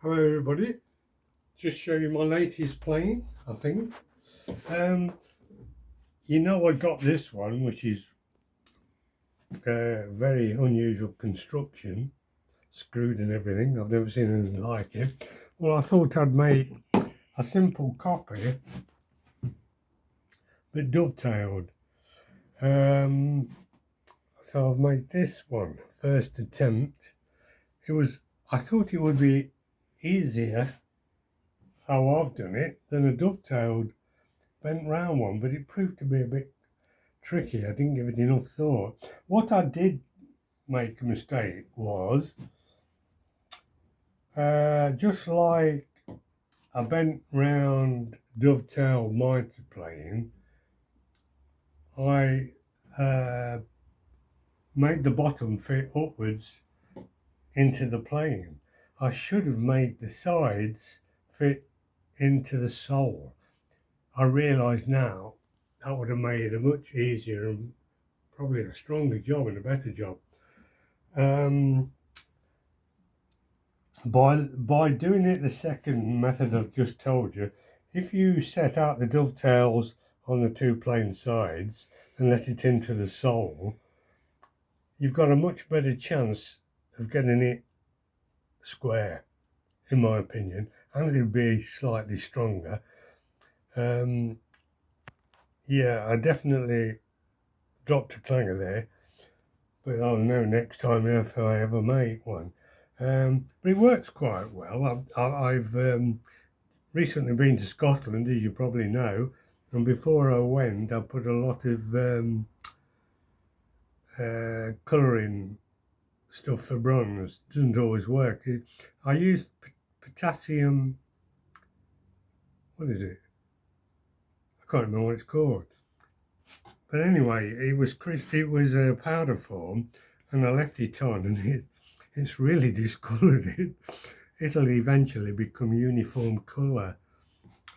Hello everybody, just show you my latest plane, I think. I got this one, which is very unusual construction, screwed and everything. I've never seen anything like it. Well, I thought I'd make a simple copy, but dovetailed. So I've made this one, first attempt. I thought it would be easier how I've done it than a dovetailed bent round one, but it proved to be a bit tricky. I didn't give it enough thought. What I did make a mistake was just like a bent round dovetail mitre plane, I made the bottom fit upwards into the plane. I should have made the sides fit into the sole. I realise now that would have made it a much easier and probably a stronger job and a better job. By doing it the second method I've just told you, if you set out the dovetails on the two plain sides and let it into the sole, you've got a much better chance of getting it square, in my opinion, and it'll be slightly stronger. Yeah, I definitely dropped a clanger there, but I'll know next time if I ever make one. But it works quite well. I've recently been to Scotland, as you probably know, and before I went, I put a lot of colouring stuff for bronze. Doesn't always work. I used potassium. What is it? I can't remember what it's called. But anyway, it was a powder form, and I left it on, and it's really discoloured it. It'll eventually become uniform colour,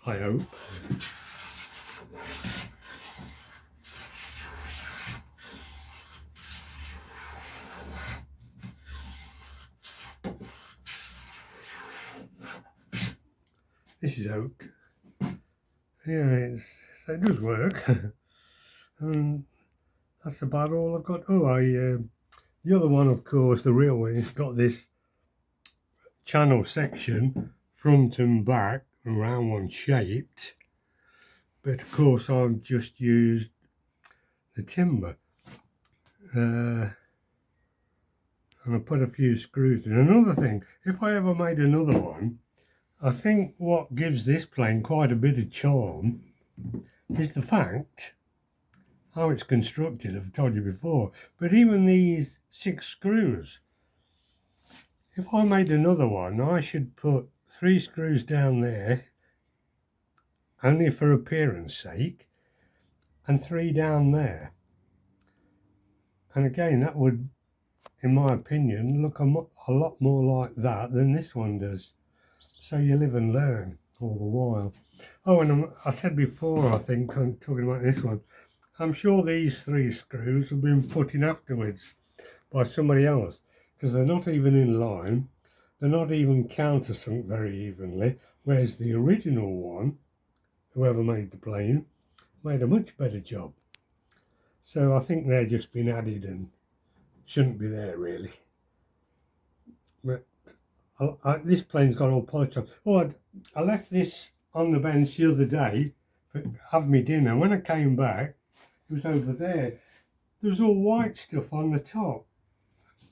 I hope. This is oak. Yeah, so it does work. And that's about all I've got. The other one, of course, the real one, it's got this channel section, front and back, round one shaped. But of course, I've just used the timber. And I put a few screws in. Another thing, if I ever made another one, I think what gives this plane quite a bit of charm is the fact how it's constructed. I've told you before, but even these 6 screws, if I made another one, I should put 3 screws down there only for appearance sake and 3 down there, and again that would, in my opinion, look a lot more like that than this one does. So you live and learn all the while. Oh, and I said before, I think, talking about this one, I'm sure these 3 screws have been put in afterwards by somebody else, because they're not even in line, they're not even countersunk very evenly, whereas the original one, whoever made the plane, made a much better job. So I think they're just been added and shouldn't be there really. But this plane's got all polished up. Oh, I left this on the bench the other day to have me dinner. When I came back, it was over there. There was all white stuff on the top,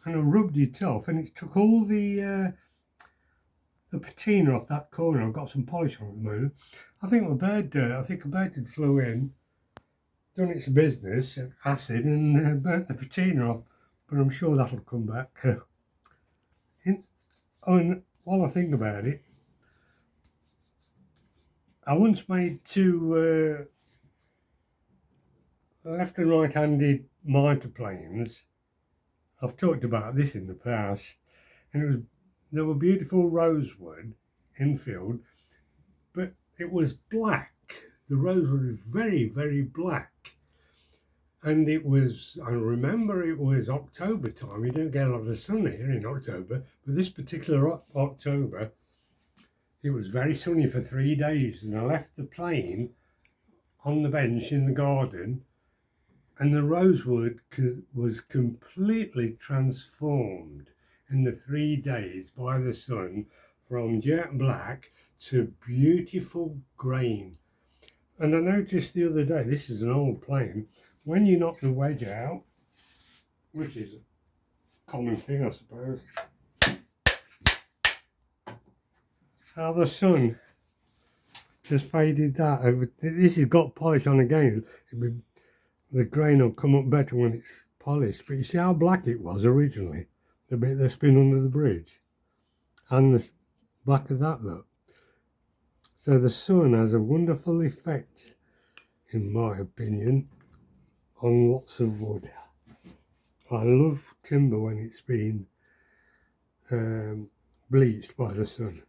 and I rubbed it off, and it took all the patina off that corner. I've got some polish on at the moment. I think a bird had flew in, done its business, acid, and burnt the patina off. But I'm sure that'll come back. And while I think about it, I once made 2 left and right-handed mitre planes. I've talked about this in the past, and they were beautiful rosewood infield, but it was black. The rosewood was very, very black. And I remember it was October time. You don't get a lot of sun here in October, but this particular October, it was very sunny for 3 days, and I left the plane on the bench in the garden, and the rosewood was completely transformed in the 3 days by the sun, from jet black to beautiful grain. And I noticed the other day, this is an old plane, when you knock the wedge out, which is a common thing I suppose, how the sun just faded that over. This has got polish on again. The grain will come up better when it's polished. But you see how black it was originally, the bit that's been under the bridge, and the back of that, look. So the sun has a wonderful effect, in my opinion, on lots of wood. I love timber when it's been bleached by the sun.